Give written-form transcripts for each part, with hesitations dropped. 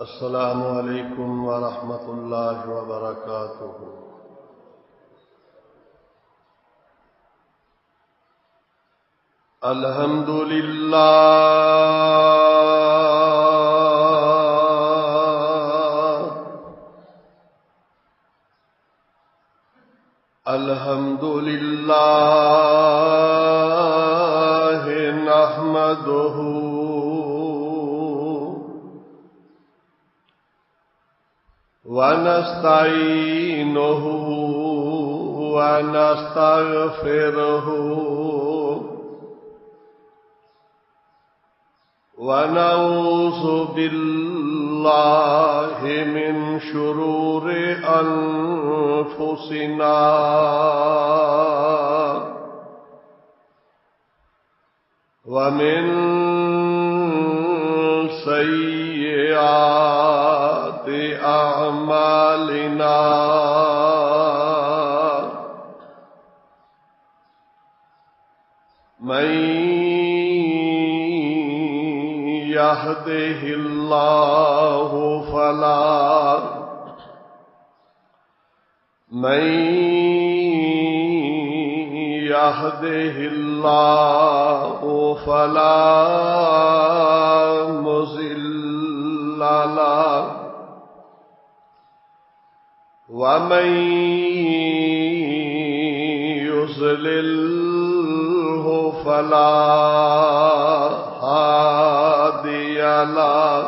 السلام علیکم ورحمۃ اللہ وبرکاتہ۔ الحمد للہ الحمد للہ نحمدہ ونستعینہ ونستغفرہ ونعوذ باللہ من شرور انفسنا ومن سیئات اعمالنا من يهده الله فلا مضل له ومن يضلله فلا هادي له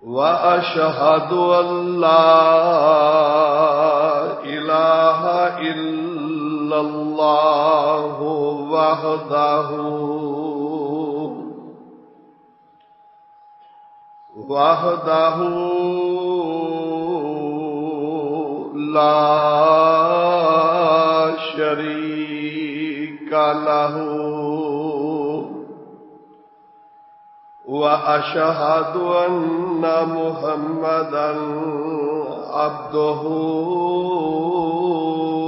وأشهد أن لا إله إلا الله وحده لا شريك له وأشهد أن محمدا عبده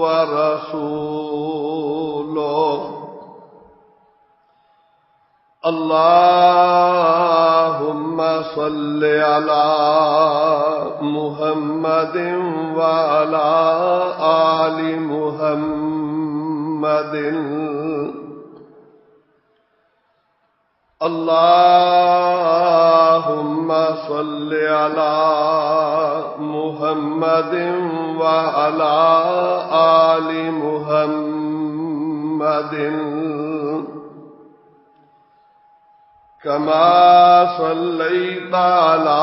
ورسوله اللهم صل على محمد وعلى آل محمد اللهم صل على محمد وعلى آل محمد كما صليت على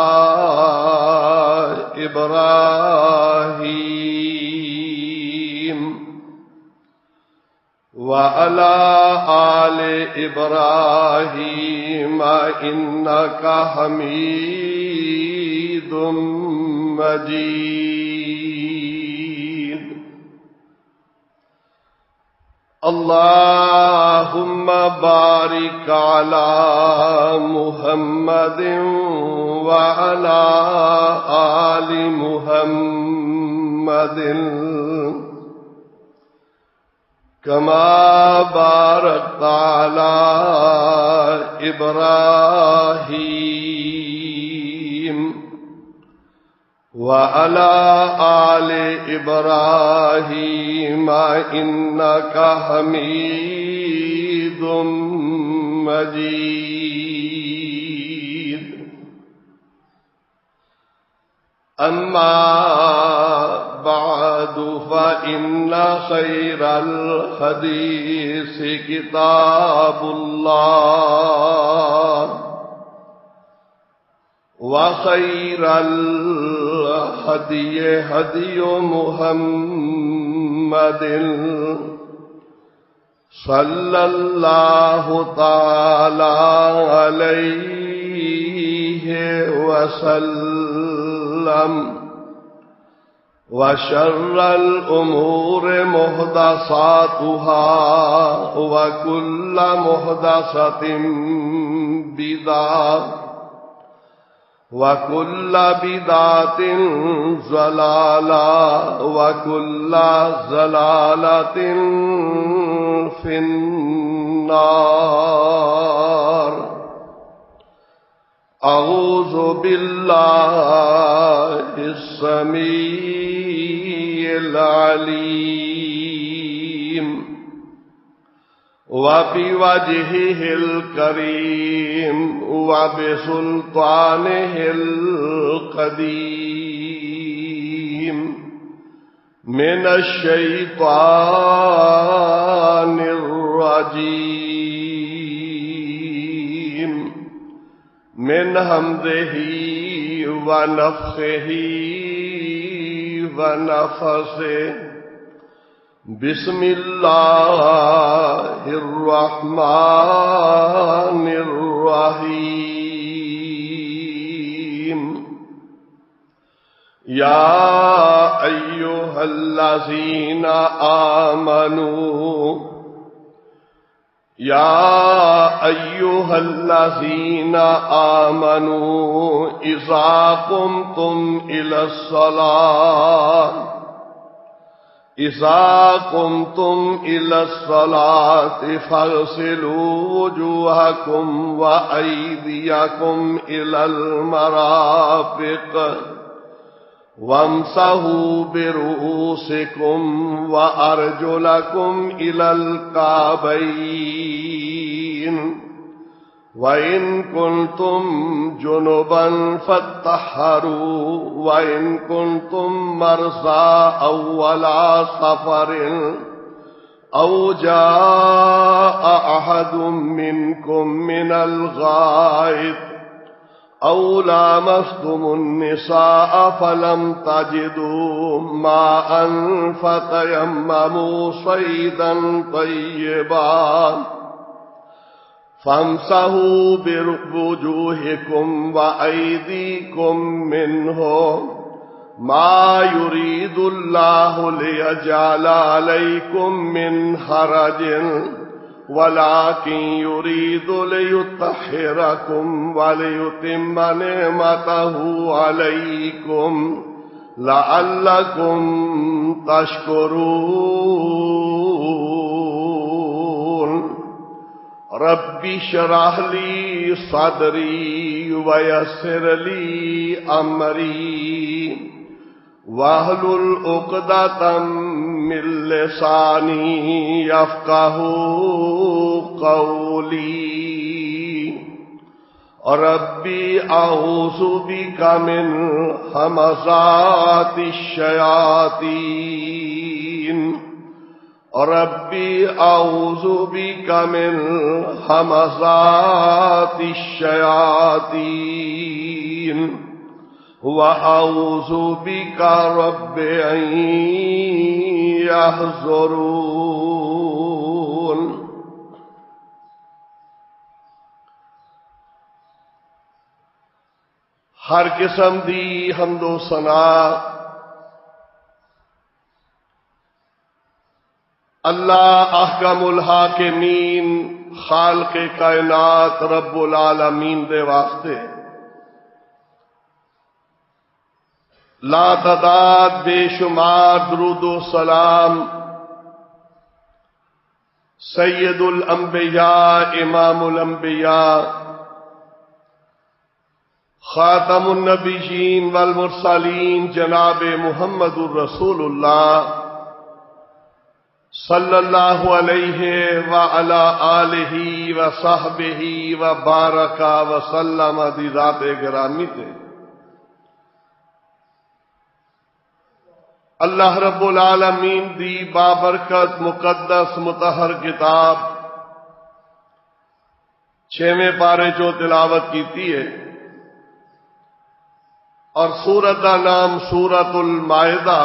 إبراهيم وعلى آل إبراهيم إنك حميد مجيد اللهم بارك على محمد وعلى آل محمد كما باركت على إبراهيم وعلى آل إبراهيم إنك حميد مجيد أما بعد فإن خير الحديث كتاب الله وخير الهدي هدي محمد صلى الله تعالى عليه وسلم وشر الأمور محدثاتها وكل محدثة بدعة وكل بدعة ضلالة وكل ضلالة في النار. أعوذ بالله السميع العليم وبوجهه الكريم وبسلطانه القديم من الشيطان الرجيم من همزه ونفخه ونفثه بسم الله الرحمن الرحيم يا أيها الذين آمنوا إذا قمتم إلى الصلاة فاغسلوا وجوهكم وأيديكم إلى المرافق وامسحوا برؤوسكم وأرجلكم إلى الكعبين وإن كنتم جنبا فاطهروا وإن كنتم مرضى أو على سفر أو جاء أحد منكم من الغائط أو لامستم النساء فلم تجدوا ماء فتيمموا صعيدا طيبا فامسحوا بوجوهكم وأيديكم منه ما يريد الله ليجعل عليكم من حرج ولكن يريد ليطهركم وليتم نعمته عليكم لعلكم تشكرون رب اشرح لي صدري ويسر لي أمري واحلل عقدة من لساني يفقهوا قولي ربي أعوذ بك من همزات الشياطين ربي أعوذ بك من همزات الشياطين وأعوذ بك رب أن يحضرون ہر قسم دی حمد و ثنا اللہ احکم الحاکمین خالق کائنات رب العالمین دے واسطے لا تعداد بے شمار درود و سلام سید الانبیاء امام الانبیاء خاتم النبیین والمرسلین جناب محمد الرسول اللہ صلی اللہ علیہ وعلی آلہ وصحبہ وبارک وسلم دی ذات گرامی تے اللہ رب العالمین دی بابرکت مقدس مطہر کتاب 6ویں پارے چو تلاوت کیتی ہے اور سورت کا نام سورت المائدہ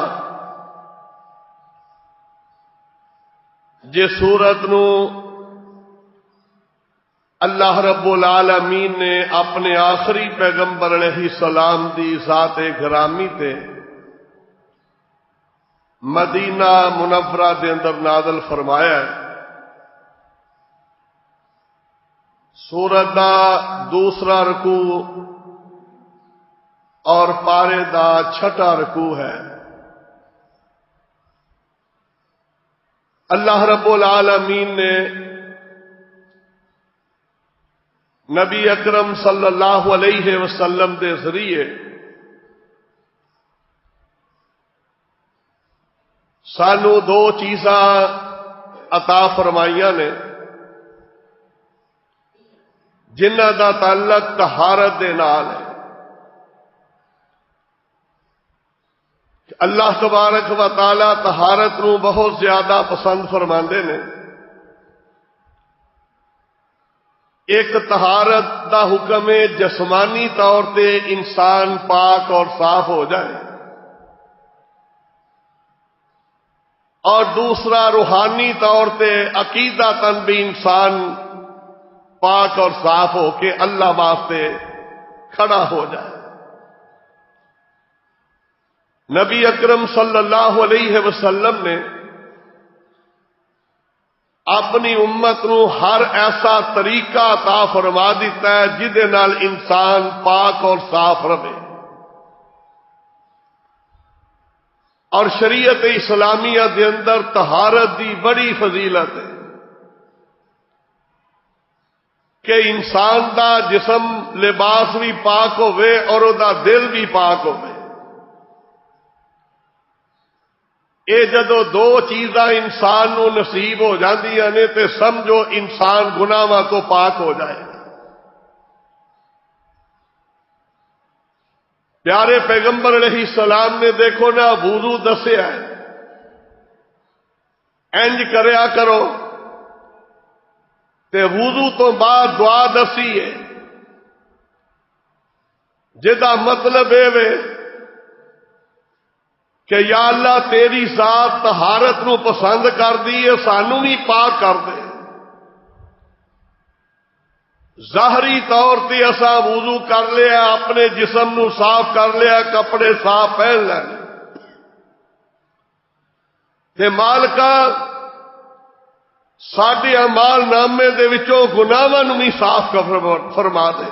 جس سورت نو اللہ رب العالمین نے اپنے آخری پیغمبر علیہ السلام دی ذات گرامی تے مدینہ منورہ دے اندر نازل فرمایا ہے. سورت دا دوسرا رکوع اور پارے دا چھٹا رکوع ہے. اللہ رب العالمین نے نبی اکرم صلی اللہ علیہ وسلم دے ذریعے سانو دو چیزاں عطا فرمائیاں نے جنہ دا تعلق طہارت دے نال ہے۔ اللہ تبارک و تعالی طہارت نو بہت زیادہ پسند فرماندے نے۔ ایک طہارت دا حکم ہے جسمانی طور تے انسان پاک اور صاف ہو جائے، اور دوسرا روحانی طور تے عقیدتاً بھی انسان پاک اور صاف ہو کے اللہ واسطے کھڑا ہو جائے۔ نبی اکرم صلی اللہ علیہ وسلم نے اپنی امت نو ہر ایسا طریقہ عطا فرما دیتا ہے جہدے نال انسان پاک اور صاف رہے، اور شریعت اسلامیہ دے اندر طہارت دی بڑی فضیلت ہے کہ انسان دا جسم لباس بھی پاک ہوئے اور او دا دل بھی پاک ہوئے۔ اے جدو دو چیزاں انسان نو نصیب ہو جاندیاں نے تے سمجھو انسان گناہاں تو پاک ہو جائے۔ پیارے پیغمبر علیہ السلام نے دیکھو نا وضو دسیا ہے، انج کریا کرو، تے وضو تو بعد دعا دسی ہے جدا مطلب ہے کہ یا اللہ تیری ذات طہارت نو پسند کر دی ہے، سانو بھی پاک کر دے۔ ظاہری طور تے اساں وضو کر لیا، اپنے جسم نو صاف کر لیا، کپڑے صاف پہن لے، تے مالکا ساڈے اعمال نامے دے وچوں گناہاں نو بھی صاف فرما دے۔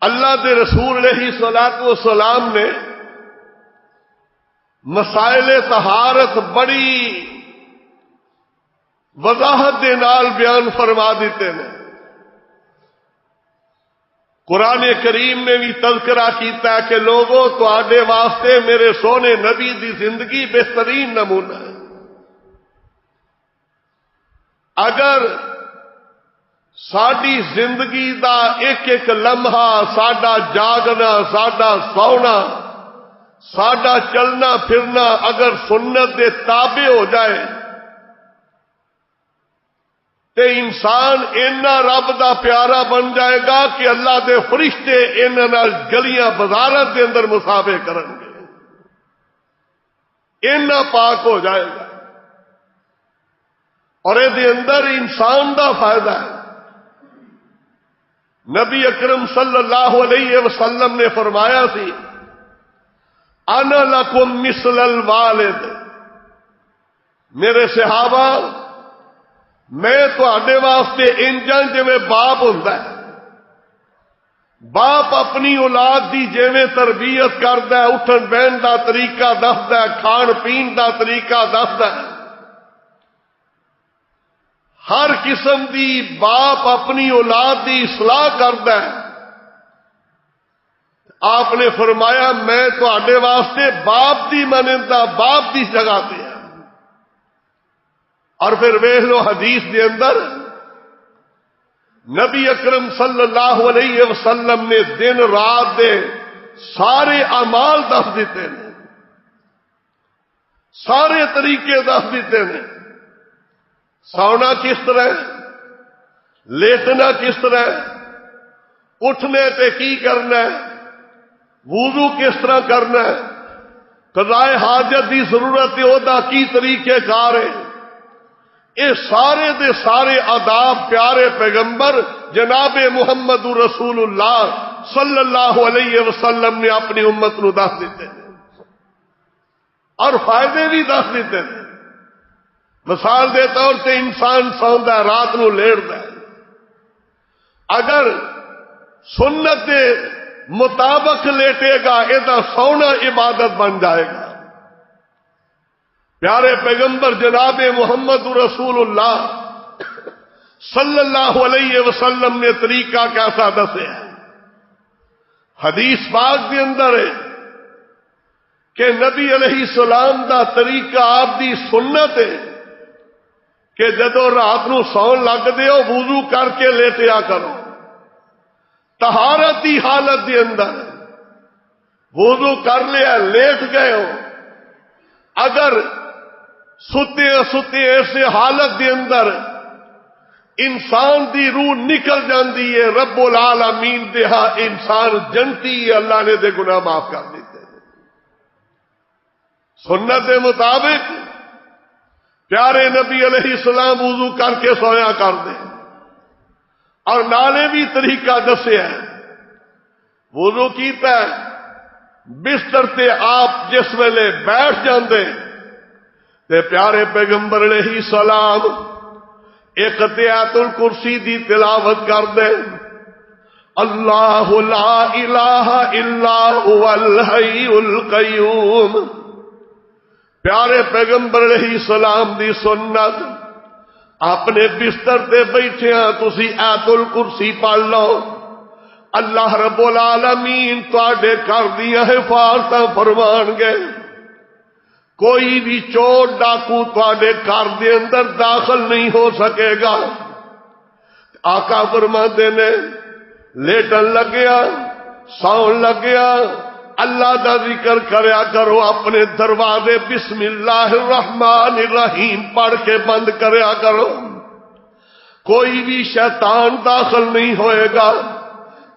اللہ دے رسول علیہ الصلوۃ والسلام نے مسائل طہارت بڑی وضاحت دے نال بیان فرما دیتے ہیں۔ قرآن کریم نے بھی تذکرہ کیتا ہے کہ لوگوں تواڈے واسطے میرے سونے نبی دی زندگی بہترین نمونہ ہے۔ اگر ساڈی زندگی دا ایک ایک لمحہ، ساڈا جاگنا، ساڈا سونا، ساڈا چلنا پھرنا اگر سنت دے تابع ہو جائے تے انسان اینا رب دا پیارا بن جائے گا کہ اللہ دے فرشتے انہاں نال گلیاں بازاراں دے اندر مسافے کرن گے، اینا پاک ہو جائے گا۔ اور اے دے اندر انسان دا فائدہ ہے۔ نبی اکرم صلی اللہ علیہ وسلم نے فرمایا سی انا لکم مثل الوالد، میرے صحابہ میں تواڈے واسطے انجاں جویں باپ ہوندا ہے، باپ اپنی اولاد دی جویں تربیت کردا ہے، اٹھن بہن دا طریقہ دسدا ہے، کھان پین دا طریقہ دسدا ہے، ہر قسم دی باپ اپنی اولاد دی اصلاح کردا ہے۔ آپ نے فرمایا میں تواڈے واسطے باپ دی مانندا، باپ دی جگہ تے ہے۔ اور پھر ویکھ لو حدیث دے اندر نبی اکرم صلی اللہ علیہ وسلم نے دن رات دے سارے اعمال دس دیتے ہیں، سارے طریقے دس دیتے ہیں۔ سونا کس طرح ہے، لیٹنا کس طرح ہے، اٹھنے تے کی کرنا ہے، وضو کس طرح کرنا ہے، قضاء حاجت دی ضرورت ہے اودا کی طریقے کار ہے، یہ سارے دے سارے آداب پیارے پیغمبر جناب محمد رسول اللہ صلی اللہ علیہ وسلم نے اپنی امت نو دس دیتے ہیں، اور فائدے بھی دس دیتے ہیں۔ مثال دے طور سے انسان سوندا ہے، رات نو لیٹدا ہے، اگر سنت دے مطابق لیٹے گا یہ سونا عبادت بن جائے گا۔ پیارے پیغمبر جناب محمد رسول اللہ صلی اللہ علیہ وسلم نے طریقہ کیسا دسیا؟ حدیث پاک کے اندر ہے کہ نبی علیہ السلام دا طریقہ آپ دی سنت ہے کہ جدو رات نو سون لگتے ہو وضو کر کے لیٹیا کرو، طہارت کی حالت کے اندر وضو کر لیا لیٹ گئے ہو، اگر ستے ستے ایسے حالت کے اندر انسان دی روح نکل جاندی ہے، رب العالمین دہا انسان جنتی ہے، اللہ نے دے گناہ معاف کر دیتے ہیں۔ سنت کے مطابق پیارے نبی علیہ السلام وضو کر کے سویا کر دیں، اور نالے بھی طریقہ دسے ہے۔ وضو کیتا ہے، بستر تے آپ جس ویلے بیٹھ جاندے تے پیارے پیغمبر علیہ السلام ایک آیت الکرسی دی تلاوت کر دے، اللہ لا الہ الا هو الحی القیوم۔ پیارے پیغمبر علیہ السلام دی سنت، اپنے بستر تے بیٹھے تسی آیت الکرسی پڑھ لو، اللہ رب العالمین تواڈے گھر دیاں حفاظتاں فرمان گے، کوئی بھی چور ڈاکو تواڈے گھر دے اندر داخل نہیں ہو سکے گا۔ آقا فرماتے نے لیٹن لگیا سون لگیا اللہ دا ذکر کریا کرو، اپنے دروازے بسم اللہ الرحمن الرحیم پڑھ کے بند کریا کرو، کوئی بھی شیطان داخل نہیں ہوئے گا،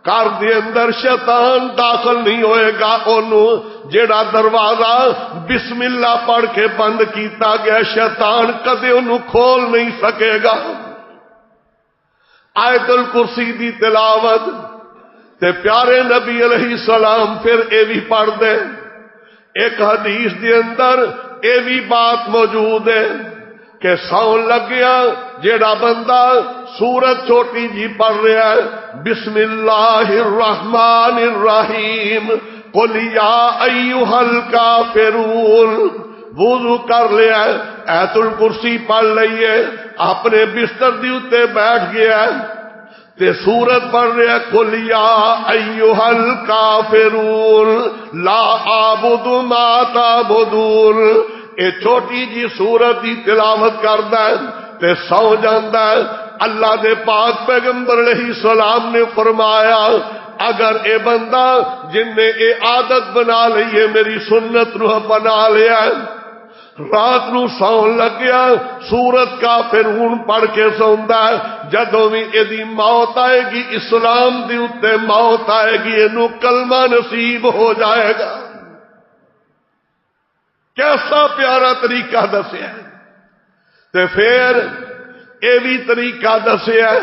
گھر دے اندر شیطان داخل نہیں ہوئے گا۔ انہوں جیڑا دروازہ بسم اللہ پڑھ کے بند کیتا گیا، شیطان کدے انہوں کھول نہیں سکے گا۔ آیت الکرسی دی تلاوت تے پیارے نبی علیہ السلام پھر اے بھی پڑھ دے۔ ایک حدیث دے اندر اے بھی بات موجود ہے کہ سون لگیا جیڑا بندہ سورت چھوٹی جی پڑھ رہا ہے، بسم اللہ الرحمن الرحیم قل یا ایھا الکافرون، وضو کر لیا آیت الکرسی پڑھ لئیے، اپنے بستر دی اتے بیٹھ گیا تے سورت پڑھ رہا ہے، قل یا ایھا الکافرون لا اعبد ما تعبدون۔ اے چھوٹی جی سورت دی تلاوت کردا ہے تے سو جاندا ہے۔ اللہ دے پاک پیغمبر علیہ السلام نے فرمایا اگر اے بندہ جن نے اے عادت بنا لی ہے، میری سنت نو بنا لیا ہے، رات نو سون لگیا سورت کافرون پڑھ کے سوندا ہے، جدوں بھی ایدی موت آئے گی اسلام دی اتے موت آئے گی، اینو کلمہ نصیب ہو جائے گا۔ کیسا پیارا طریقہ دسیا ہے۔ تے پھر اے بھی طریقہ دسیا ہے،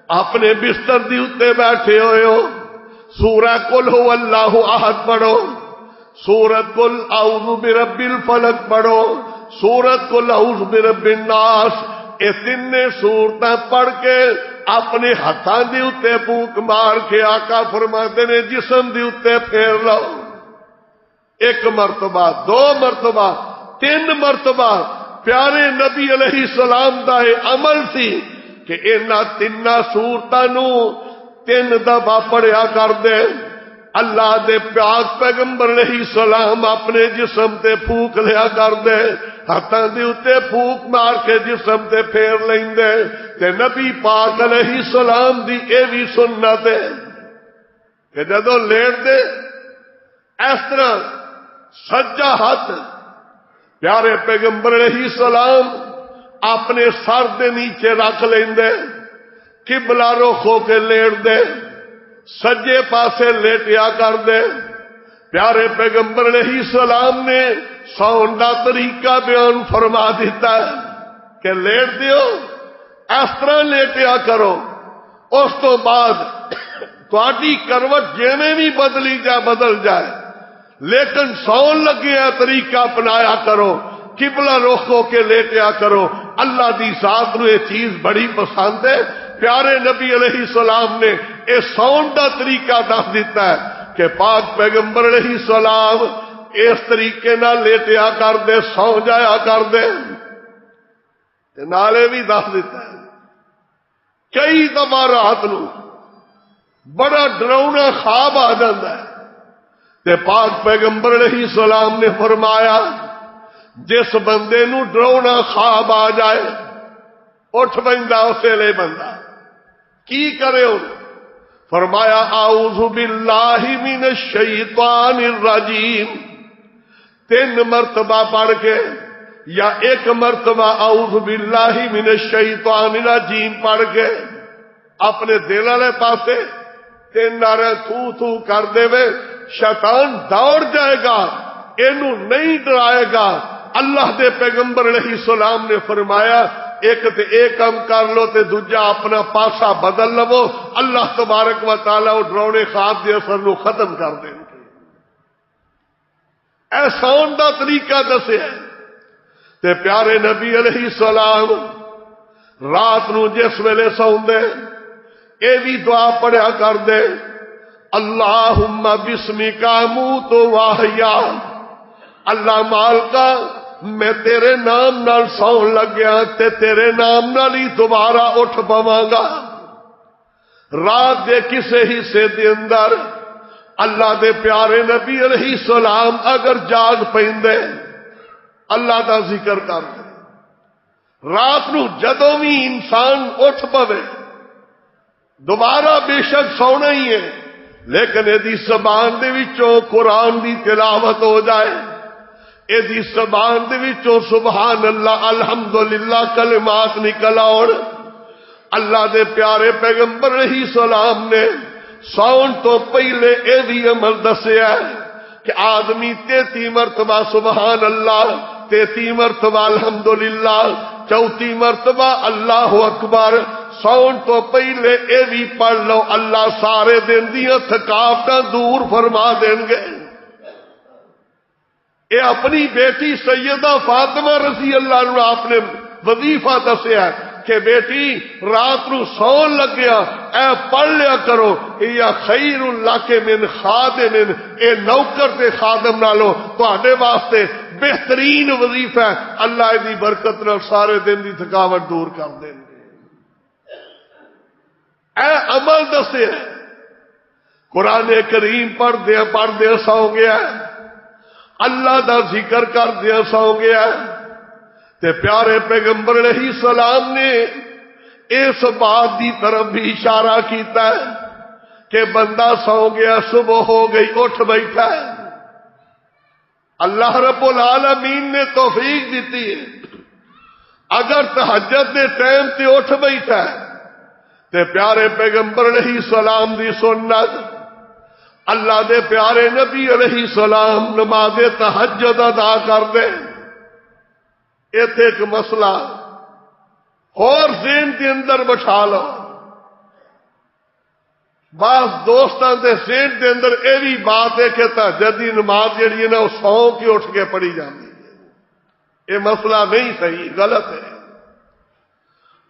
اپنے بستر دی اتے بیٹھے ہوئے ہو، سورہ قل هو اللہ احد پڑھو، سورت قل اعوذ برب الفلق پڑھو، سورت قل اعوذ برب الناس، اے تین سورتاں پڑھ کے اپنے ہاتھاں دے اتے پھونک مار کے آقا فرماتے نے جسم دے اتے پھیر لو، ایک مرتبہ، دو مرتبہ، تین مرتبہ۔ پیارے نبی علیہ السلام دا عمل سی کہ انہاں تین سورتاں نو تین دفعہ پڑھیا کر دے۔ اللہ دے پاک پیغمبر علیہ السلام اپنے جسم تے پھونک لیا کر دے، ہاتھاں دے اتے پھونک مار کے جسم تے پھیر لیندے۔ تے نبی پاک علیہ السلام دی اے بھی سنت ہے کہ جدوں لیٹ دے اس طرح سجا ہاتھ پیارے پیغمبر علیہ السلام اپنے سر دے نیچے رکھ لیندے، قبلہ رخ ہو کے لیٹ دے، سجے پاسے لیٹیا کر دے۔ پیارے پیغمبر علیہ السلام نے سون دا طریقہ بیان فرما دیتا ہے کہ لیٹ دیو اس طرح لیٹیا کرو، اس تو بعد تہاڈی کروٹ جویں بھی بدلی جائے بدل جائے، لیکن سون لگیا طریقہ اپنایا کرو، قبلہ رخ ہو کے لیٹیا کرو۔ اللہ دی ذات نو یہ چیز بڑی پسند ہے۔ پیارے نبی علیہ السلام نے اے سون دا طریقہ دس دیتا ہے کہ پاک پیغمبر علیہ السلام اس طریقے نہ لیٹیا کر دے، سو جایا کر دے، نالے بھی دس دیتا ہے کئی دفعہ رات نو بڑا ڈراؤنا خواب آ جاتا ہے تے پاک پیغمبر علیہ السلام نے فرمایا جس بندے نو ڈراؤنا خواب آ جائے اٹھ بندا اسے لے بندہ کی کرے ہو؟ فرمایا اعوذ باللہ من الشیطان الرجیم 3 مرتبہ پڑھ کے یا 1 مرتبہ اعوذ باللہ من الشیطان الرجیم پڑھ کے اپنے دل والے پاسے 3 نعرے تھو تھو کر دے وے شیطان دوڑ جائے گا اینو نہیں ڈرائے گا. اللہ دے پیغمبر علیہ السلام نے فرمایا ایک تے ایک کام کر لو تے دوجا اپنا پاسا بدل لو اللہ تبارک و تعالی وہ ڈراؤنے خواب دے اثر نو ختم کر دیں گے. احسان دا طریقہ دسیا تے پیارے نبی علیہ السلام رات نو جس ویلے سوندے اے بھی دعا پڑھیا کر دے اللہم بسمک اموت واحیا. اللہ مالکا میں تیرے نام نال سون لگیا تے تیرے نام نال ہی دوبارہ اٹھ پواں گا. رات دے کسے حصے دے اندر اللہ دے پیارے نبی علیہ السلام اگر جاگ پیندے اللہ دا ذکر کر دے. رات نو جدوں بھی انسان اٹھ پوے دوبارہ بے شک سونا ہی ہے لیکن ایدی زبان دے وچوں قرآن دی تلاوت ہو جائے ایدی زبان دے وچوں سبحان اللہ الحمدللہ کلمات نکل آن. اللہ دے پیارے پیغمبر علیہ السلام نے سون تو پہلے ایدی عمل دسیا کہ آدمی 33 مرتبہ سبحان اللہ 33 مرتبہ الحمدللہ 34 مرتبہ اللہ اکبر سون تو پہلے اے بھی پڑھ لو اللہ سارے دن دیاں تھکاوٹاں دور فرما دیں گے. اے اپنی بیٹی سیدہ فاطمہ رضی اللہ عنہ آپ نے وظیفہ دسیا کہ بیٹی رات نو سون لگیا اے پڑھ لیا کرو یا خیر لک من خادم اے نوکر تے خادم نالو تواڈے واسطے بہترین وظیفہ ہے. اللہ دی برکت نال سارے دن دی تھکاوٹ دور کر دیں گے. اے عمل دسے قرآن کریم پڑھ دیا سو گیا اللہ دا ذکر کر دیا سو گیا تے پیارے پیغمبر علیہ السلام نے اس بات دی طرف بھی اشارہ کیتا ہے کہ بندہ سو گیا صبح ہو گئی اٹھ بیٹھا ہے. اللہ رب العالمین نے توفیق دیتی ہے اگر تہجد دے ٹائم تے اٹھ بیٹھا ہے تے پیارے پیغمبر علیہ السلام دی سنت اللہ دے پیارے نبی علیہ السلام نماز تہجد ادا کر دے. ایتھے ایک مسئلہ اور ذہن کے اندر بٹھا لو. بعض دوستاں دے ذہن کے اندر یہ بھی بات ہے کہ تہجد دی نماز جڑی ہے نا وہ سو کے اٹھ کے پڑھی جاتی ہے. یہ مسئلہ نہیں صحیح غلط ہے.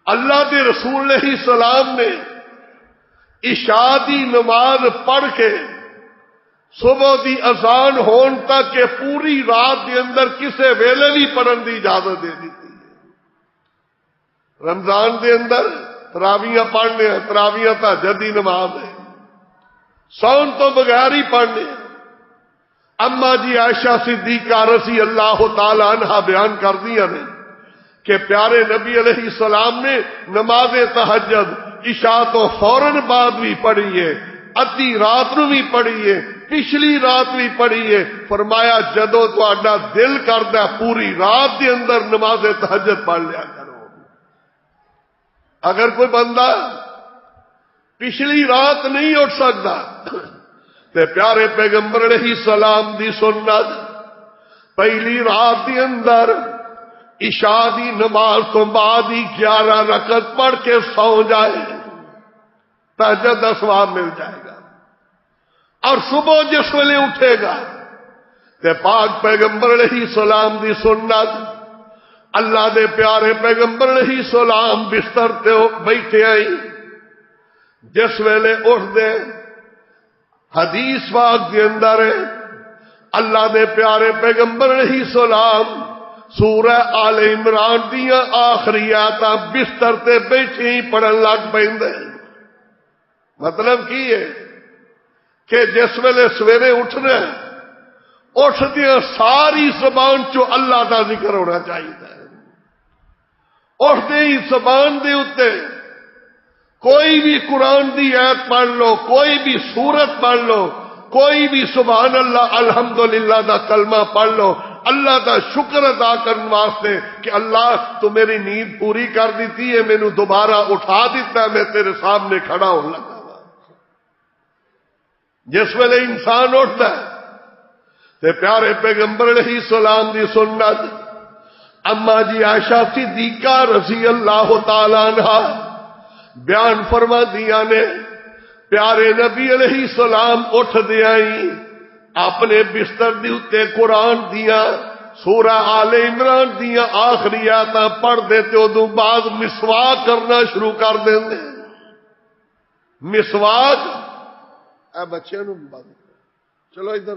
اللہ کے رسول علیہ السلام نے عشاء دی نماز پڑھ کے صبح دی اذان ہون تک کہ پوری رات کے اندر کسے ویلے بھی پڑھن دی اجازت دے دیتی ہے. رمضان دے اندر تراویاں پڑھنے ہیں تراویاں تہجد دی نماز ہے سون تو بغیر ہی پڑھنے. اما جی عائشہ صدیقہ رضی اللہ تعالی عنہا بیان کر دیا نے کہ پیارے نبی علیہ السلام نے نماز تہجد عشاء تو فوراً بعد بھی پڑھی ہے ادھی رات نو بھی پڑھی ہے پچھلی رات بھی پڑھی ہے. فرمایا جدو تہاڈا دل کردا پوری رات کے اندر نماز تہجد پڑھ لیا کرو. اگر کوئی بندہ پچھلی رات نہیں اٹھ سکتا تے پیارے پیغمبر علیہ السلام دی سنت پہلی رات کے اندر عشاء دی نماز تو بعد ہی 11 رکعت پڑھ کے سو جائے تہجد کا ثواب مل جائے گا. اور صبح جس ویلے اٹھے گا تے پاک پیغمبر علیہ السلام دی سنت اللہ دے پیارے پیغمبر علیہ السلام بستر تے بیٹھے آئی جس ویلے اٹھ دے حدیث پاک کے اندر ہے اللہ دے پیارے پیغمبر علیہ السلام سورہ آل عمران دیاں آخری آیاتاں بستر تے بیٹھے ہی پڑھن لگ پیندے۔ مطلب کی ہے کہ جس ویلے سویرے اٹھنا ہے، اٹھدیاں ساری زبان چو اللہ دا ذکر ہونا چاہیے۔ اٹھدے ہی زبان دے اتے کوئی بھی قرآن دی آیت پڑھ لو، کوئی بھی سورت پڑھ لو، کوئی بھی سبحان اللہ الحمدللہ دا کلمہ پڑھ لو، اللہ دا شکر ادا کرنے واسطے کہ اللہ تو میری نیند پوری کر دیتی ہے، مینوں دوبارہ اٹھا دیتا ہے، میں تیرے سامنے کھڑا ہوں لگا۔ جس ویلے انسان اٹھتا ہے تے پیارے پیغمبر علیہ السلام دی سنت اما جی عائشہ صدیقہ رضی اللہ تعالی عنہا بیان فرما دیا نے، پیارے نبی علیہ السلام اٹھ دیا ہی اپنے بستر دی اتے قرآن دیا سورہ آل عمران دیا آخری آیاتاں پڑھ دیتے، ادوں بعد مسواک کرنا شروع کر دیندے۔ مسواک اے بچے نو چلو ادھر،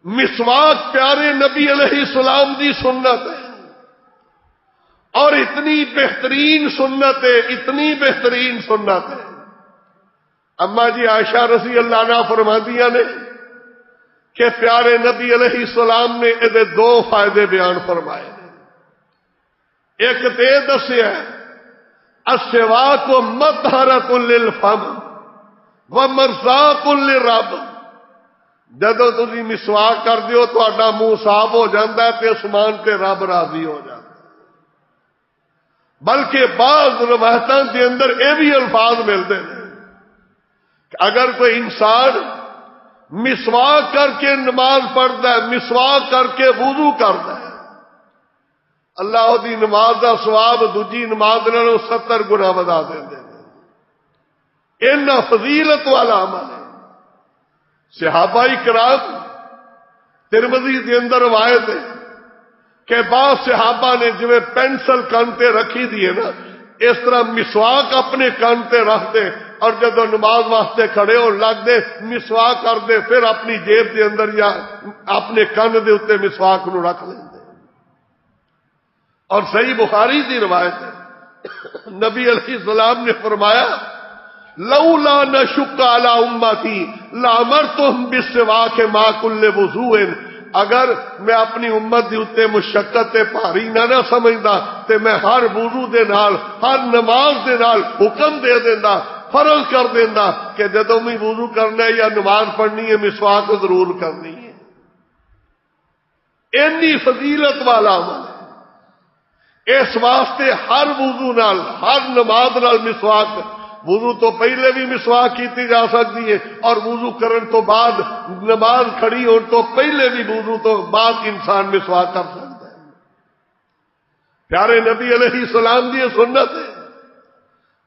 مسواک پیارے نبی علیہ السلام دی سنت ہے، اور اتنی بہترین سنت ہے، اتنی بہترین سنت ہے۔ اما جی عائشہ رضی اللہ عنہا فرماندیاں نے کہ پیارے نبی علیہ السلام نے یہ دو فائدے بیان فرمائے۔ ایک تے دسیا السواک مطہرۃ للفم ومرزاق للرب، جدو تسی مسواک کر دیو تہاڈا منہ صاف ہو جاتا ہے تے اسمان تے رب راضی ہو جاتا ہے۔ بلکہ بعض روایتاں کے اندر یہ بھی الفاظ ملتے ہیں کہ اگر کوئی انسان مسواک کر کے نماز پڑھتا ہے، مسواک کر کے وضو کرتا ہے، اللہ دی نماز دا ثواب دوجی نماز نالوں 70 گنا ودا دیندے نے۔ اینا فضیلت والا عمل ہے۔ صحابہ کرام ترمذی کے اندر روایت ہے کہ بعض صحابہ نے جو پینسل کان تے رکھی دی ہے نا، اس طرح مسواک اپنے کان تے رکھ دے اور جب نماز واسطے کھڑے ہو لگ دے مسواک کر دے، پھر اپنی جیب دے اندر یا اپنے کان دے اوتے مسواک نو رکھ لیں۔ اور صحیح بخاری کی روایت ہے، نبی علیہ السلام نے فرمایا لولا نشق علی امتی لامرتہم بالسواک ما کل وضوء، اگر میں اپنی امت دی اتے مشقت تے بھاری نہ سمجھدا تے میں ہر وضو دے نال ہر نماز دے نال حکم دے دیندا، فرض کر دیندا کہ جدوں بھی وضو کرنا ہے یا نماز پڑھنی ہے مسواک ضرور کرنی ہے۔ اینی فضیلت والا عمل ہے، اس واسطے ہر وضو نال ہر نماز نال مسواک، وضو تو پہلے بھی مسواک کیتی جا سکتی ہے اور وضو کرن تو بعد نماز کھڑی ہون تو پہلے بھی وضو تو بعد انسان مسواک کر سکتا ہے۔ پیارے نبی علیہ السلام دی سنت ہے۔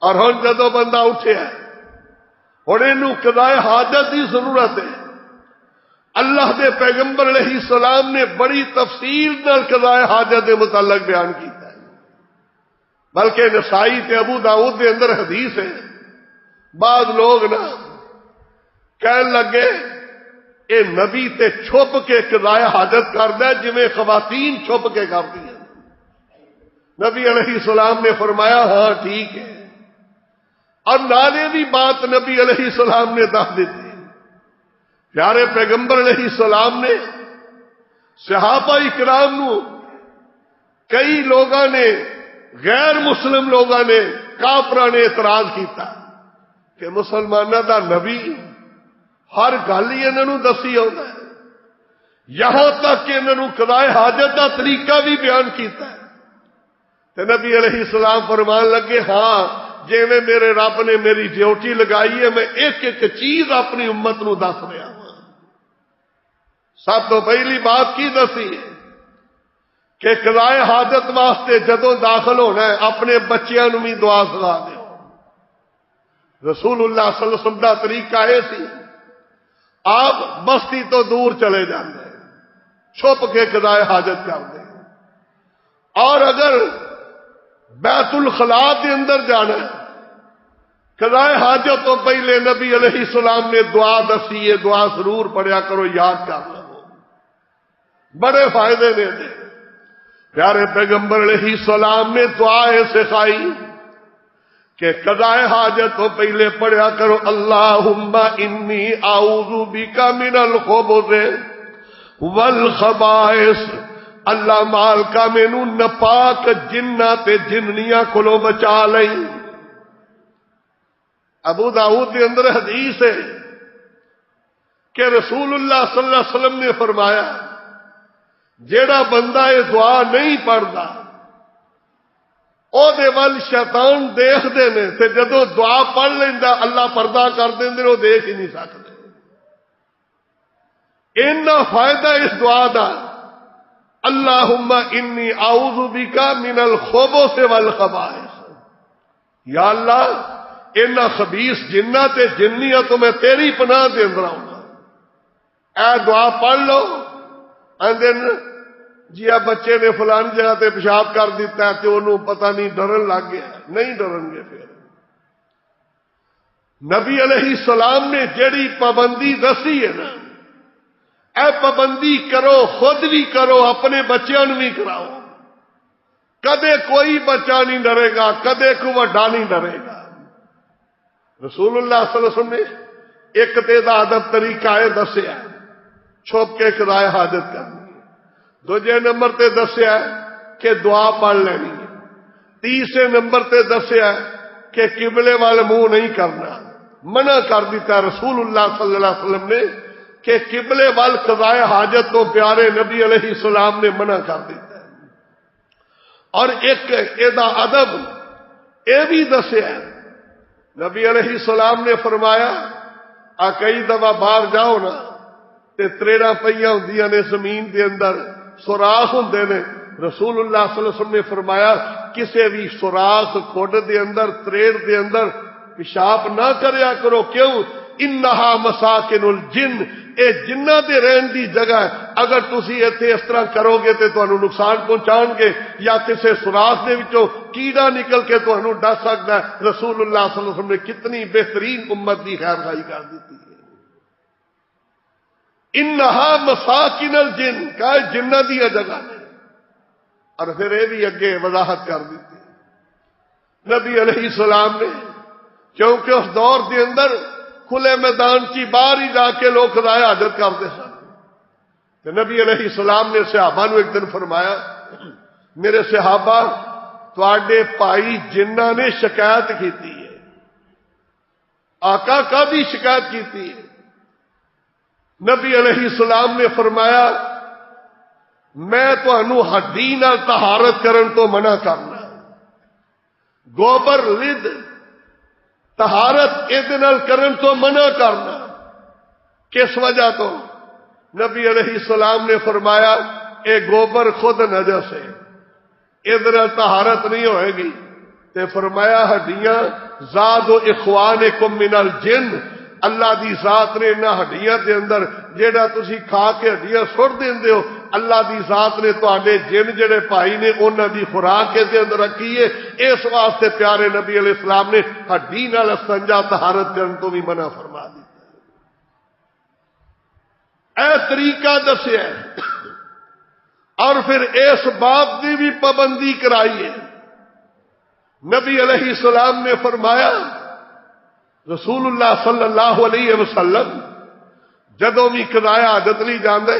اور ہن جدو بندہ اٹھیا ہن اینوں قضاء حاجت کی ضرورت ہے۔ اللہ دے پیغمبر علیہ السلام نے بڑی تفصیل نال قضاء حاجت کے متعلق بیان کیتا ہے، بلکہ نسائی تے ابو داؤد دے اندر حدیث ہے، بعض لوگ نا کہن لگے اے نبی تے چھپ کے قضاء حاجت کردا ہے جویں خواتین چھپ کے کرتی ہیں۔ نبی علیہ السلام نے فرمایا ہاں ٹھیک ہے، اور نالے بھی بات نبی علیہ السلام نے دس دیتی۔ پیارے پیغمبر علیہ السلام نے صحابہ کرام نو کئی لوگاں نے غیر مسلم لوگاں نے کافراں نے اعتراض کیتا کہ مسلمانوں دا نبی ہر گل ہی انہاں نوں دسی ہوندا ہے، یہاں تک کہ انہاں نوں قضاء حاجت دا طریقہ بھی بیان کیتا ہے۔ تے نبی علیہ السلام فرمان لگے ہاں جویں میرے رب نے میری ڈیوٹی لگائی ہے میں ایک ایک چیز اپنی امت نو دس رہا ہوں۔ سب تو پہلی بات کی دسی ہے کہ قضاء حاجت واسطے جدوں داخل ہونا ہے اپنے بچیاں نو بھی دعا سکھا دیو۔ رسول اللہ صلی اللہ علیہ وسلم دا طریقہ یہ سی، آپ بستی تو دور چلے جاندے چھپ کے قضاء حاجت کرتے، اور اگر بیت الخلاء کے اندر جانا ہے قضاء حاجت تو پہلے نبی علیہ السلام نے دعا دسی ہے، دعا ضرور پڑھیا کرو، یاد کر لو۔ بڑے فائدے نے دے۔ پیارے پیغمبر علیہ السلام نے دعائیں سکھائی کہ قضائے حاجت تو پہلے پڑھیا کرو اللہم انی اعوذ بک من الخبث والخبائث، اللہ مالکا مینوں نپاک جنہ تے جننیاں کولوں بچا لئی۔ ابو داؤد کے اندر حدیث ہے کہ رسول اللہ صلی اللہ علیہ وسلم نے فرمایا جیڑا بندہ یہ دعا نہیں پڑھتا او دے ول شیطان دیکھ دے نے تے جدوں دعا پڑھ لیندا اللہ پردہ کر دیندے او دیکھ ہی نہیں سکدے۔ اینا فائدہ اس دعا دا، اللہم انی اعوذ بک من الخبث والخبائث، یا اللہ اینا خبیث جنہ تے جنیاں تو میں تیری پناہ دے اندر آؤں گا۔ اے دعا پڑھ لو، اندن جی آ بچے نے فلانی جگہ تے پیشاب کر دیتا ہے تے انہوں پتہ نہیں ڈرن لگ گیا، نہیں ڈرن گے۔ پھر نبی علیہ السلام نے جڑی پابندی دسی ہے نا، اے پابندی کرو، خود بھی کرو، اپنے بچیاں بھی کراؤ۔ کدے کوئی بچہ نہیں ڈرے گا، کدے کوئی وڈا نہیں ڈرے گا۔ رسول اللہ صلی اللہ علیہ وسلم نے ایک تے دا ادب طریقہ ہے دسیا چھپ کے قضائے حاجت کرنی، دوجے نمبر تے دسیا کہ دعا پڑھ لینی ہے، تیسرے نمبر تے دسیا کہ قبلے والے منہ نہیں کرنا، منع کر دیتا رسول اللہ صلی اللہ علیہ وسلم نے کہ قبلے وال قضائے حاجت تو پیارے نبی علیہ السلام نے منع کر دیتا ہے۔ اور ایک ایدا ادب اے بھی دسیا نبی علیہ السلام نے فرمایا آ کئی دفعہ باہر جاؤ نا تے تریڑا پئیاں ہوندیاں نے زمین دے اندر، سوراخ ہوندے نے، رسول اللہ صلی اللہ علیہ وسلم نے فرمایا کسے بھی سوراخ کھوڈ دے اندر تریڑ دے اندر پیشاب نہ کریا کرو، کیوں؟ انہا مساکن الجن، اے جنہ دے رہن دی جگہ ہے، اگر تسی ایتھے اس طرح کرو گے تے تانوں نقصان پہنچان گے یا کسے سوراخ دے وچوں کیڑا نکل کے تانوں ڈس سکدا ہے۔ رسول اللہ صلی اللہ علیہ وسلم نے کتنی بہترین امت دی خیر خواہی کر دیتی ہے۔ انہا مساکن الجن، کہ جنہ دی جگہ ہے، اور پھر یہ بھی اگے وضاحت کر دیتی نبی علیہ السلام نے، کیونکہ اس دور دے اندر کھلے میدان کی باہر ہی جا کے لوگ قضائے حاجت کرتے سن۔ تو نبی علیہ السلام نے صحابہ نو ایک دن فرمایا میرے صحابہ تواڈے بھائی جنہ نے شکایت کیتی ہے، آقا کا بھی شکایت کیتی ہے۔ نبی علیہ السلام نے فرمایا میں تانوں ہڈی نال طہارت کرن تو منع کرنا، گوبر لد طہارت ادھ نال کرن تو منع کرنا۔ کس وجہ تو؟ نبی علیہ السلام نے فرمایا اے گوبر خود نجس ہے، ادھ نال طہارت نہیں ہوئے گی۔ تے فرمایا ہڈیاں زاد و اخوانکم من الجن، اللہ دی ذات نے انہاں ہڈیاں دے اندر جیڑا تسی کھا کے ہڈیاں سٹ دیندے ہو، اللہ دی ذات نے تواڈے جن جڑے بھائی نے انہاں دی خوراک دے اندر رکھی ہے۔ اس واسطے پیارے نبی علیہ السلام نے ہڈی نال استنجا طہارت کرن تو بھی منع فرما دیتا ہے۔ اے طریقہ دسیا ہے، اور پھر اس باب دی بھی پابندی کرائی ہے۔ نبی علیہ السلام نے فرمایا رسول اللہ صلی اللہ علیہ وسلم جدوں بھی قضائے حاجت لئی جاندے،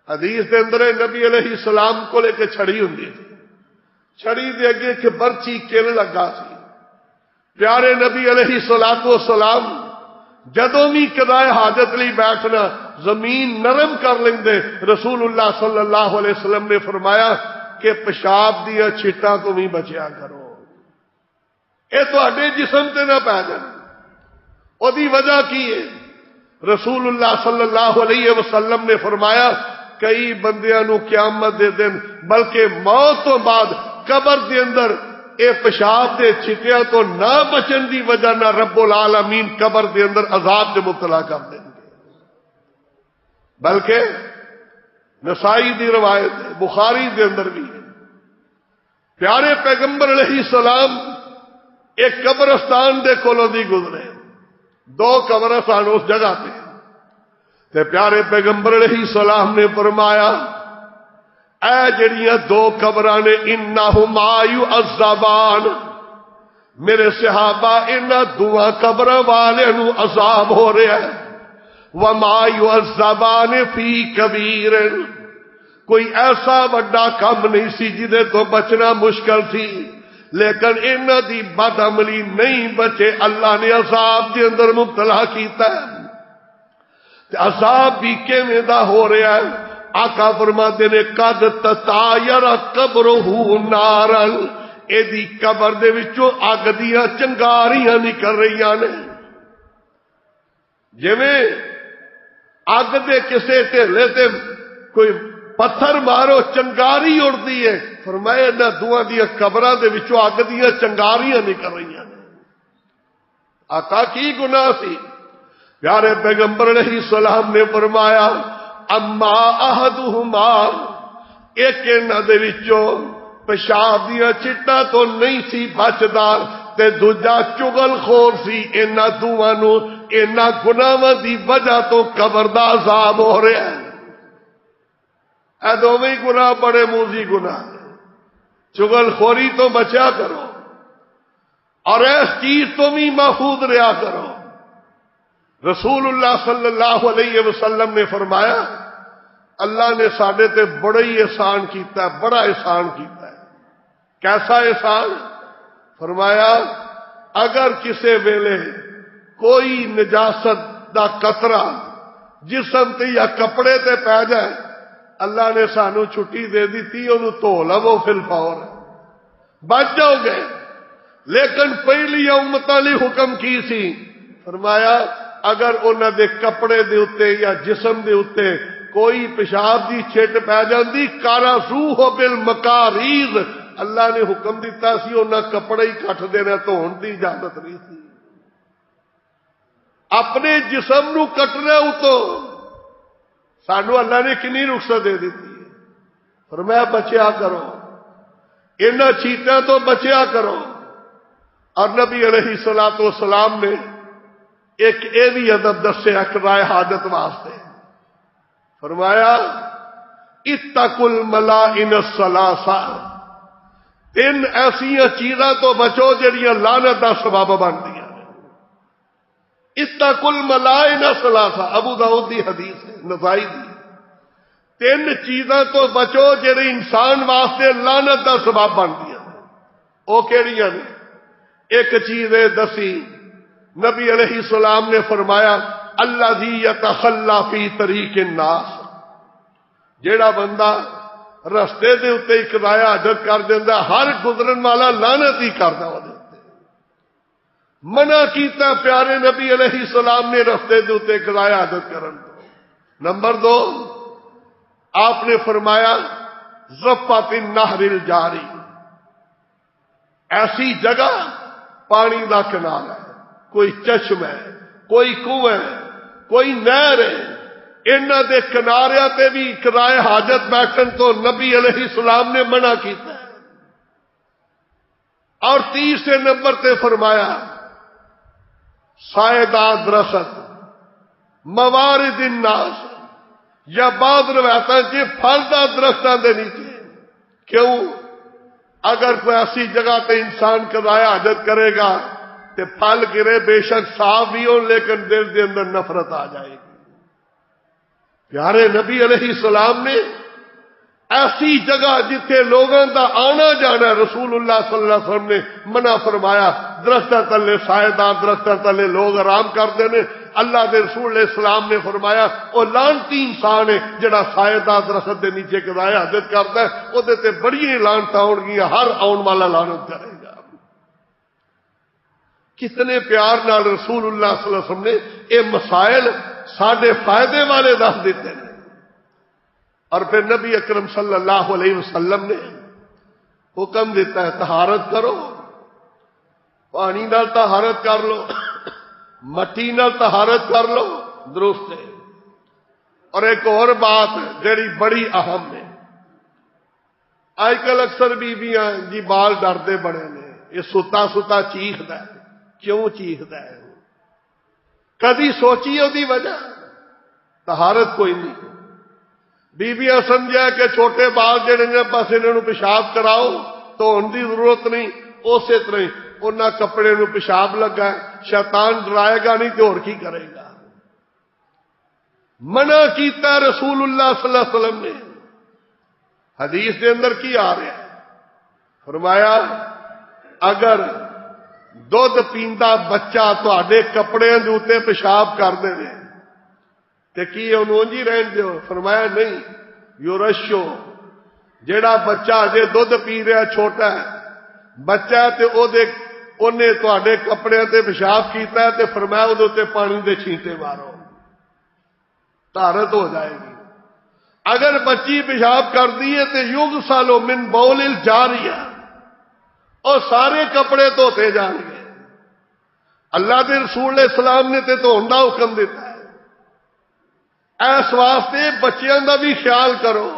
حدیث دے اندر نبی علیہ السلام کو لے کے چھڑی ہوندی تھی، چھڑی دے اگے کہ برچی کل لگا سی۔ پیارے نبی علیہ الصلوۃ والسلام جدوں بھی قضائے حاجت لئی بیٹھنا زمین نرم کر لیندے، رسول اللہ صلی اللہ علیہ وسلم نے فرمایا کہ پیشاب دیا چھٹاں تو بھی بچیا کرو، اے تواڈے جسم تے نہ پے جان۔ او دی وجہ کی ہے؟ رسول اللہ صلی اللہ علیہ وسلم نے فرمایا کئی بندیاں نو قیامت دے دن بلکہ موت تو بعد قبر دے اندر اے پیشاب دے چھٹیاں تو نہ بچن دی وجہ نہ رب العالمین قبر دے اندر عذاب دے مبتلا کر دیں گے۔ بلکہ نسائی دی روایت ہے، بخاری دے اندر بھی ہے، پیارے پیغمبر علیہ السلام ایک قبرستان دے کولوں دی گزرے، دو قبرستان اس جگہ پہ، تے پیارے پیغمبر علیہ السلام نے فرمایا اے جڑیاں دو قبراں نے انہما یعذبان، میرے صحابہ انہاں دواں قبراں والے نو عذاب ہو رہا ہے، وما یعذبان فی کبیر، کوئی ایسا بڑا کام نہیں سی جدے تو بچنا مشکل تھی، لیکن انہاں دی بد عملی نہیں بچے، اللہ نے عذاب دے اندر مبتلا کیتا ہے۔ عذاب بھی کیویں دا ہو رہا ہے؟ آقا فرماتے نے قد تطایر قبرہ نارن، اے دی قبر دے وچوں اگ دیاں چنگاریاں نکل رہیاں نے، جویں اگ دے کسے ٹھیلے تے کوئی پتھر مارو چنگاری اڑدی ہے، فرمایا نہ دوواں دیاں قبراں دے وچوں اگ دیاں چنگاریاں نکل رہیاں نے۔ آقا کی گناہ سی؟ پیارے پیغمبر علیہ السلام نے فرمایا اما احدہما، ایک انہاں دے وچوں پیشاب دیاں چٹاں تو نہیں سی بچدا تے دوجا چغل خور سی، انہاں دوواں نو انہاں گناہاں دی وجہ تو قبر دا عذاب ہو رہا ہے۔ اے دوویں گناہ بڑے موذی گناہ، چغل خوری تو بچا کرو اور اس چیز تو بھی محفوظ رہا کرو۔ رسول اللہ صلی اللہ علیہ وسلم نے فرمایا اللہ نے ساڈے تے بڑا ہی احسان کیتا ہے، بڑا احسان کیتا ہے۔ کیسا احسان؟ فرمایا اگر کسے ویلے کوئی نجاست دا قطرہ جسم تے یا کپڑے تے پی جائے، اللہ نے سانو چھٹی دے دیتی، انہوں دھو لو فی الفور، بچ جاؤ گے۔ لیکن پہلی امتاں لئی حکم کی سی؟ فرمایا اگر انہاں دے کپڑے دے اتے یا جسم دے اتے کوئی پیشاب دی چھٹ پی جاندی، کارزوہ بالمکاریز، اللہ نے حکم دیتا سی انہاں کپڑے ہی کٹ دینا، دھون دی اجازت نہیں سی۔ اپنے جسم نو کٹنا اتو سانو اللہ نے کنی رخصت دے دیتی ہے۔ فرمایا بچیا کرو، انہاں چیزاں تو بچیا کرو۔ اور نبی علیہ الصلوۃ والسلام نے ایک اے بھی ادب دسیا قضاء حاجت واسطے، فرمایا اتقوا الملائن الثلاثہ، تین ایسیاں چیزاں تو بچو جڑیاں لعنت دا سبب بندیاں نے۔ اتقوا الملائن الثلاثہ، ابو داؤد دی حدیث ہے، نسائی دی۔ تین چیزاں تو بچو جڑی انسان واسطے لعنت دا سبب بندیاں نے۔ او کیڑیاں نے؟ ایک چیز دسی نبی علیہ السلام نے فرمایا الذی یتخلی فی طریق الناس، جیڑا بندہ رستے دے اتے قضاء حاجت کر دیندا، ہر گزرن والا لعنت ہی کردا اودے اتے۔ منع کیتا پیارے نبی علیہ السلام نے رستے دے اتے قضاء حاجت کرن تو۔ نمبر 2 آپ نے فرمایا ضفۃ النہر الجاری، ایسی جگہ پانی دا کنال ہے، کوئی چشم ہے، کوئی کنواں ہے، کوئی نہر ہے، انہاں دے کناریاں تے بھی قضاء حاجت بیٹھن تو نبی علیہ السلام نے منع کیتا ہے۔ اور تیسرے نمبر تے فرمایا سائیدار درخت، موارد الناس، یا بعض روایتاں جی پھلدار درختاں دے نیچے۔ کیوں؟ اگر کوئی ایسی جگہ تے انسان قضاء حاجت کرے گا تے پھل گرے بے شک صاف بھی ہو لیکن دل دے اندر نفرت آ جائے گی۔ پیارے نبی علیہ السلام نے ایسی جگہ جتھے لوگوں دا آنا جانا، رسول اللہ صلی اللہ علیہ وسلم نے منع فرمایا۔ درختاں تلے، سائیدار درختاں تلے لوگ آرام کرتے ہیں۔ اللہ دے رسول علیہ السلام نے فرمایا وہ لعنتی انسان ہے جڑا سائیدار درخت دے نیچے قضاء حاجت کرتا ہے، وہ تے بڑی لعنتاں آن گیاں، ہر آن والا لعنت کرے گا۔ کتنے پیار نال رسول اللہ صلی اللہ علیہ وسلم نے یہ مسائل ساڈے فائدے والے دس دیتے ہیں۔ اور پھر نبی اکرم صلی اللہ علیہ وسلم نے حکم دیتا ہے طہارت کرو، پانی نال طہارت کر لو، مٹی نال طہارت کر لو، درست ہے۔ اور ایک اور بات جڑی بڑی اہم ہے، آج کل اکثر بیویاں جی بال ڈردے بڑے نے، یہ ستا ستا چیخدا ہے، کیوں چیخدا ہے؟ کدی سوچی دی وجہ؟ طہارت کوئی نہیں. بیبیاں سمجھا کہ چھوٹے بال جڑے نے بس انہوں پیشاب کراؤ تو ان کی ضرورت نہیں. اسی طرح انہاں کپڑے نو پیشاب لگا ہے، شیطان ڈرائے گا نہیں تو اور کی کرے گا. منع کیتا رسول اللہ صلی اللہ علیہ وسلم نے. حدیث کے اندر کی آ رہا ہے؟ فرمایا اگر دودھ پیندا بچہ تواڈے کپڑے دے اوتے پیشاب کر دے تے کی انہوں جی رہن دیو؟ فرمایا نہیں، یورشو جیڑا بچہ اجے دودھ پی رہا چھوٹا ہے بچہ تے اونے تواڈے کپڑے تے پیشاب کیتا ہے تے فرمایا اودے تے پانی دے چھینٹے مارو، طہارت ہو جائے گی. اگر بچی پیشاب کر دیے تے یغسل من بول الجاریہ، اور سارے کپڑے دھوتے جان گے. اللہ دے رسول علیہ السلام نے تے دھون دا حکم دیتا ہے. اس واسطے بچیاں دا بھی خیال کرو.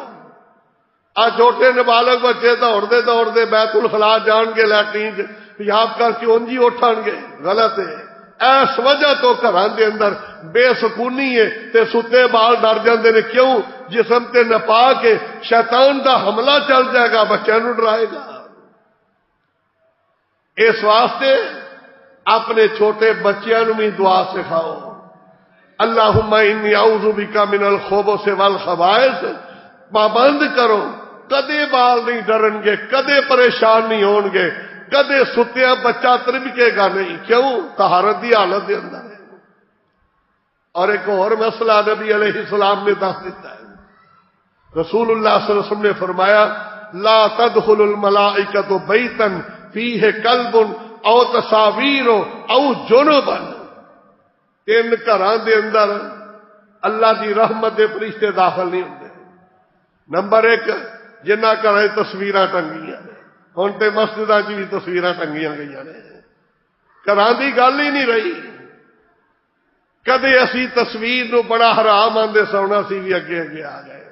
آ چھوٹے نابالغ بچے دوڑتے بیت الخلا جان گے، لیٹرین پیشاب کر کے انجی اٹھن گے، غلط ہے. اس وجہ تو گھراں دے اندر بے سکونی ہے تے ستے بال ڈر جاندے نے. کیوں؟ جسم تے ناپاک ہے، شیطان دا حملہ چل جائے گا، بچوں نو ڈرائے گا. اس واسطے اپنے چھوٹے بچیاں نو بھی دعا سکھاؤ. اللہم انی اعوذ بک من الخبث والخبائث. پابند کرو، کدے بال نہیں ڈرن گے، کدے پریشان نہیں ہون گے، کدے ستیا بچہ تربکے گا نہیں. کیوں؟ طہارت دی حالت دے اندر ہے. اور ایک اور مسئلہ نبی علیہ السلام نے دس دیتا ہے. رسول اللہ صلی اللہ علیہ وسلم نے فرمایا لا تدخل الملائکۃ بیتا فیہ کلب او تصاویر او جنبا. تین گھراں دے اندر اللہ دی رحمت دے فرشتے داخل نہیں ہوندے. نمبر ایک، جنہ گھراں تصویراں ٹنگیاں نے. ہن تے مسجداں چ بھی تصویراں ٹنگیاں گئیاں نے، گھراں دی گل ہی نہیں رہی. کدے اسی تصویر نو بڑا حرام آندے سونا سی بھی اگے اگے آ گئے.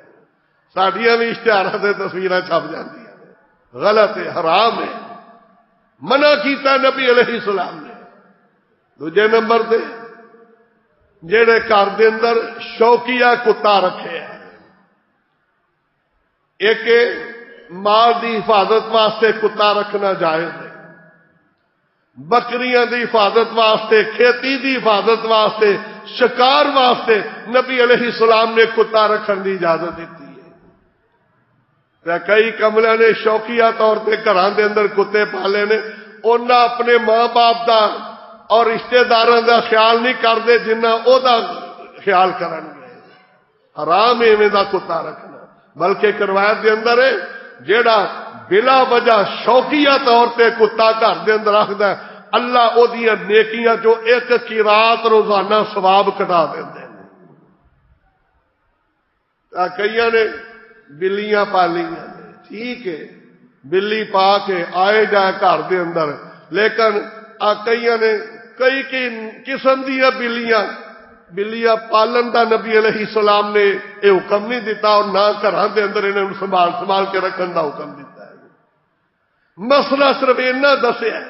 ساڈیاں بھی اشتہاراں تے تصویراں چھپ جاندیاں نے. غلط ہے، حرام ہے، منع کیتا نبی علیہ السلام نے. دوجے نمبر تے جڑے گھر دے اندر شوقیہ کتا رکھے ہیں. ایک مال دی حفاظت واسطے کتا رکھنا جائز ہے. بکریاں دی حفاظت واسطے، کھیتی دی حفاظت واسطے، شکار واسطے نبی علیہ السلام نے کتا رکھن دی اجازت دیتی ہے. کئی کملیاں نے شوقیہ طور پہ گھراں دے اندر کتے پالے نے. انہاں اپنے ماں باپ دا اور رشتہ داراں دا خیال نہیں کرتے جنہ او دا خیال کرن گے. حرام ہے ایویں دا کتا رکھنا. بلکہ روایت دے اندر ہے جیڑا بلا وجہ شوقیہ طور پہ کتا گھر دے اندر رکھدا ہے، اللہ او دیاں نیکیاں جو ایک قرات روزانہ ثواب کٹا دیندے نے. کئیاں نے بلیاں پالیاں نے، ٹھیک ہے، بلی پا کے آئے جائے گھر دے اندر، لیکن کئیاں نے کئی قسم دیا بلیاں پالن دا نبی علیہ السلام نے یہ حکم نہیں دیتا، اور نہ گھراں دے اندر انہاں نوں سنبھال کے رکھن دا حکم دیتا ہے. مسئلہ صرف اتنا دسیا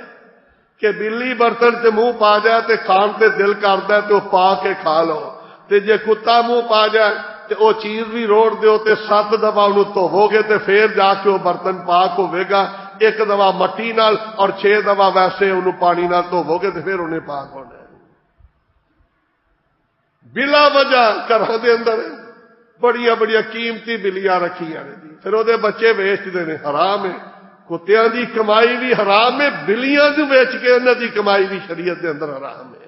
کہ بلی برتن تے منہ پا جائے تے کھان تے دل کردا ہے تے وہ پا کے کھا لو، تے جے کتا منہ پا جائے تے وہ چیز بھی روڑ دیو تے 7 دفعہ انہوں دھوو گے تے پھر جا کے وہ برتن پاک ہوے گا. 1 دفعہ مٹی نال اور 6 دفعہ ویسے انہوں پانی نال دھوو گے تے پھر انہیں پاک ہونا ہے. بلا وجہ گھراں دے اندر بڑیاں بڑیاں قیمتی بلیاں رکھیاں نے، پھر وہ بچے ویچتے ہیں. حرام ہے. کتیاں دی کمائی بھی حرام ہے، بلیاں جو ویچ کے انہاں دی کمائی بھی شریعت دے اندر حرام ہے.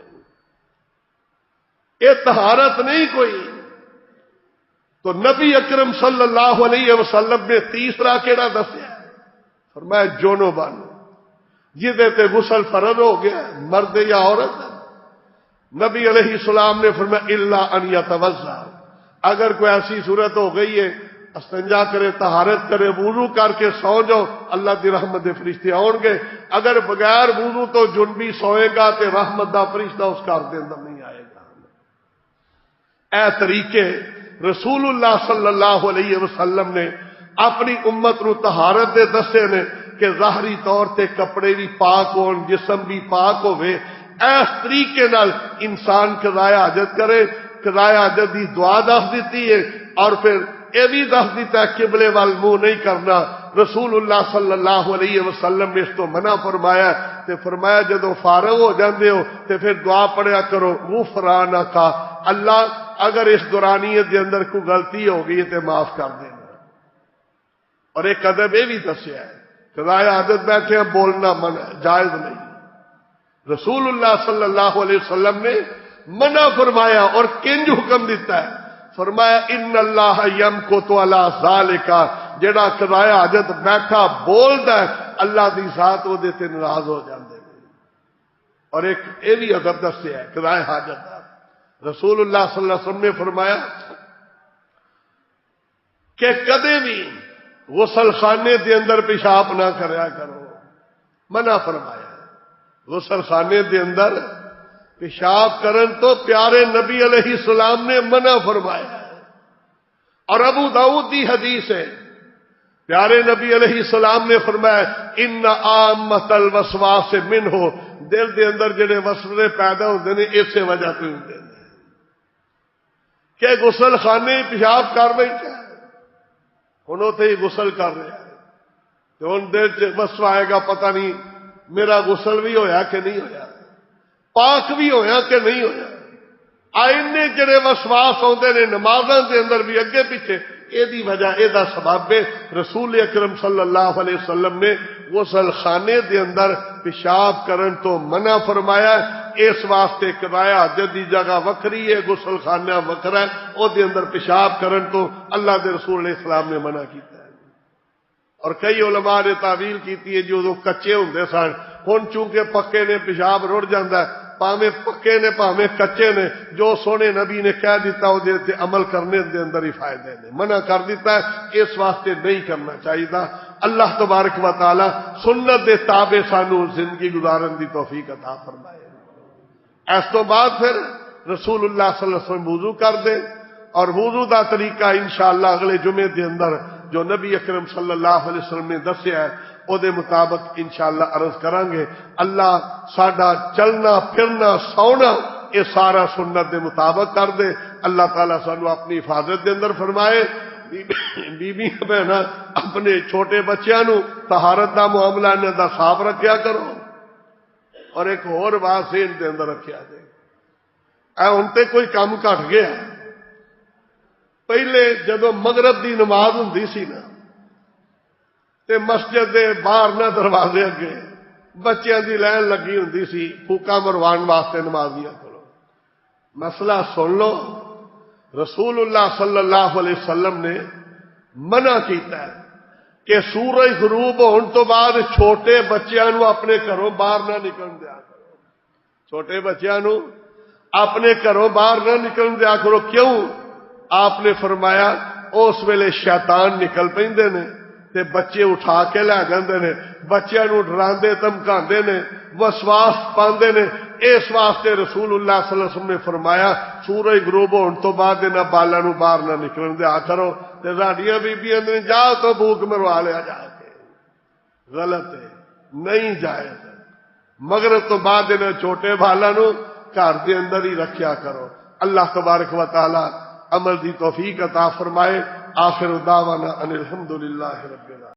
یہ طہارت نہیں کوئی. تو نبی اکرم صلی اللہ علیہ وسلم نے تیسرا کیڑا دسیا؟ فرمایا جونبن، جہدے تے غسل فرض ہو گیا مرد یا عورت. نبی علیہ السلام نے فرمایا الا ان یتوضا، اگر کوئی ایسی صورت ہو گئی ہے استنجا کرے، طہارت کرے، وضو کر کے سو جاؤ، اللہ دی رحمت دے فرشتے آؤ گے. اگر بغیر وضو تو جنبی سوئے گا تے رحمت دا فرشتہ اس گھر دے اندر نہیں آئے گا. اے طریقے رسول اللہ صلی اللہ علیہ وسلم نے اپنی امت نو طہارت دے دسے نے کہ ظاہری طور تے کپڑے بھی پاک ہون، جسم بھی پاک ہوئے. اس طریقے نال انسان قضاء حاجت کرے. قضاء حاجت دی دعا دس دیتی ہے اور پھر یہ بھی دس دیتا ہے قبلے وال منہ نہیں کرنا. رسول اللہ صلی اللہ علیہ وسلم نے اس تو منع فرمایا تے فرمایا جدو فارغ ہو جاندے ہو تے پھر دعا پڑھیا کرو غفرانک، اللہ اگر اس دورانیت دے اندر کوئی غلطی ہو گئی تے معاف کر دینا. اور ایک ادب یہ بھی دسیا ہے قضاء حاجت بیٹھے بولنا منع جائز نہیں. رسول اللہ صلی اللہ علیہ وسلم نے منع فرمایا اور کنج حکم دیتا ہے، فرمایا ان اللہ یمکث علی ذالک، جڑا قضاء حاجت بیٹھا بولدا ہے اللہ دی ذات وہ دے تے ناراض ہو جاندے نے. اور ایک یہ بھی ادب دسیا ہے قضاء حاجت دا. رسول اللہ صلی اللہ علیہ وسلم نے فرمایا کہ کدے بھی غسل خانے دے اندر پیشاب نہ کریا کرو، منع فرمایا. غسل خانے دے اندر پیشاب کرن تو پیارے نبی علیہ السلام نے منع فرمایا. اور ابو داؤد دی حدیث ہے پیارے نبی علیہ السلام نے فرمایا ان عامۃ الوسواس منہ، دل دے اندر جڑے وسوسے پیدا ہوندے نے اسی وجہ تو ہوندے نے کہ غسل خانے پیشاب کر بیٹھا ہن اوتھے ہی غسل کر رہا ہے تے ہن دل چ وسوسہ آئے گا پتہ نہیں میرا غسل بھی ہویا کہ نہیں ہویا، پاک بھی ہویا کہ نہیں ہویا. آئنے جڑے وسواس ہوندے نے نمازاں دے اندر بھی اگے پیچھے، اے دی وجہ اے دا سبب ہے رسول اکرم صلی اللہ علیہ وسلم نے غسل خانے دے اندر پیشاب کرن تو منع فرمایا. اس واسطے قضاء حاجت دی جگہ وکھری ہے، غسل خانہ وکھرا ہے، او دے اندر پیشاب کرن تو اللہ دے رسول علیہ السلام نے منع کیتا ہے. اور کئی علماء نے تعویل کیتی ہے جو کچے ہوندے سن، ہن چونکہ پکے نے پیشاب رڑ جاندا ہے، پاویں پکے نے پاویں کچے نے، جو سونے نبی نے کہہ دیتا وہ دے تے عمل کرنے دے اندر ہی فائدے نے. منع کر دیتا ہے اس واسطے نہیں کرنا چاہیے. اللہ تبارک و تعالی سنت دے تابع سانو زندگی گزارن دی توفیق عطا فرمائے. اس تو بعد پھر رسول اللہ صلی اللہ علیہ وسلم وضو کر دے، اور وضو دا طریقہ انشاءاللہ اگلے جمعے دے اندر جو نبی اکرم صلی اللہ علیہ وسلم نے دسیا ہے او دے مطابق انشاءاللہ عرض کریں گے. اللہ ساڈا چلنا پھرنا سونا یہ سارا سنت دے مطابق کر دے. اللہ تعالیٰ سانو اپنی حفاظت دے اندر فرمائے. بیوی بہن اپنے چھوٹے بچیاں نو طہارت دا معاملہ انہاں دا صاف رکھیا کرو، اور ایک اور بات ان دے اندر رکھیا جائے. ہن تے کوئی کام گھٹ گیا. پہلے جدو مغرب دی نماز ہوندی سی نا تے مسجد دے باہر نہ دروازے اگے بچیاں دی لائن لگی ہوندی سی پھوکا مروان واسطے نمازیاں کولو. مسئلہ سن لو، رسول اللہ صلی اللہ علیہ وسلم نے منع کیتا ہے کہ سورج غروب ہون تو بعد چھوٹے بچیاں نو اپنے گھروں باہر نہ نکلن دیا کرو. چھوٹے بچیاں نو اپنے گھروں باہر نہ نکلن دیا کرو. کیوں؟ آپ نے فرمایا اس ویلے شیطان نکل پیندے نے تے بچے اٹھا کے لے جاندے نے، بچیاں نو ڈراندے دھمکاندے نے، وسواس پاندے نے. اس واسطے رسول اللہ صلی اللہ علیہ وسلم نے فرمایا سورج غروب ہون تو بعد انہاں بالاں نو باہر نہ نکلن دیا کرو. تے ساڈیاں بیبیاں نے جاؤ تو بھوک مروا لیا جا کے، غلط ہے، نہیں جائز. مغرب تو بعد انہاں چھوٹے بالاں نو گھر دے اندر ہی رکھیا کرو. اللہ تبارک و تعالی عمل دی توفیق عطا فرمائے. آخر دعوانا ان الحمدللہ رب العالمین.